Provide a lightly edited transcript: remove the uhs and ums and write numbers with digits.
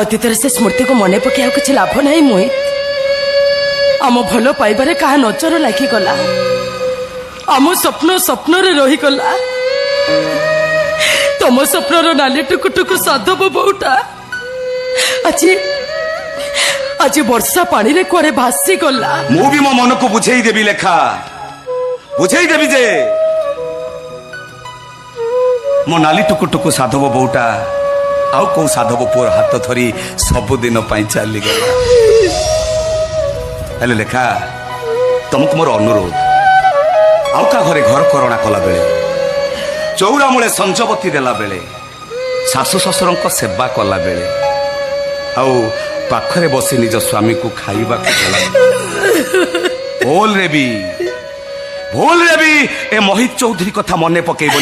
ଅତୀତର ସେ ସ୍ମୃତିକୁ ମନେ ପକେଇ ଆଉ କିଛି ଲାଭ ନାହିଁ ମୋହିତ। ଆମ ଭଲ ପାଇବାରେ କାହା ନଜର ଲାଗିଗଲା, ଆମ ସ୍ୱପ୍ନ ସ୍ୱପ୍ନରେ ରହିଗଲା। ତମ ସ୍ୱପ୍ନର ନାଲି ଟୁକୁଟୁକୁ ସାଧବ ବୋଉଟା ଆଜି ଆଜି ବର୍ଷା ପାଣିରେ କୁଆଡେ ଭାସିଗଲା। ମୁଁ ବି ମୋ ମନକୁ ବୁଝେଇ ଦେବି ଲେଖା, ବୁଝେଇ ଦେବି ଯେ ମୋ ନାଲି ଟୁକୁଟୁକୁ ସାଧବ ବୋଉଟା ଆଉ କୋଉ ସାଧବ ପୁଅର ହାତ ଧରି ସବୁଦିନ ପାଇଁ ଚାଲିଗଲା। ହେଲେ ଲେଖା, ତମକୁ ମୋର ଅନୁରୋଧ, ଆଉ କାହା ଘରେ ଘର କରଣା କଲା ବେଳେ, ଚଉରା ମୂଳେ ସଞ୍ଜବତୀ ଦେଲା ବେଳେ, ଶାଶୁ ଶ୍ୱଶୁରଙ୍କ ସେବା କଲା ବେଳେ, ଆଉ ପାଖରେ ବସି ନିଜ ସ୍ୱାମୀକୁ ଖାଇବାକୁ ଦେଲା ଭୁଲରେ ବି ଏ ମୋହିତ ଚୌଧୁରୀ କଥା ମନେ ପକେଇବ।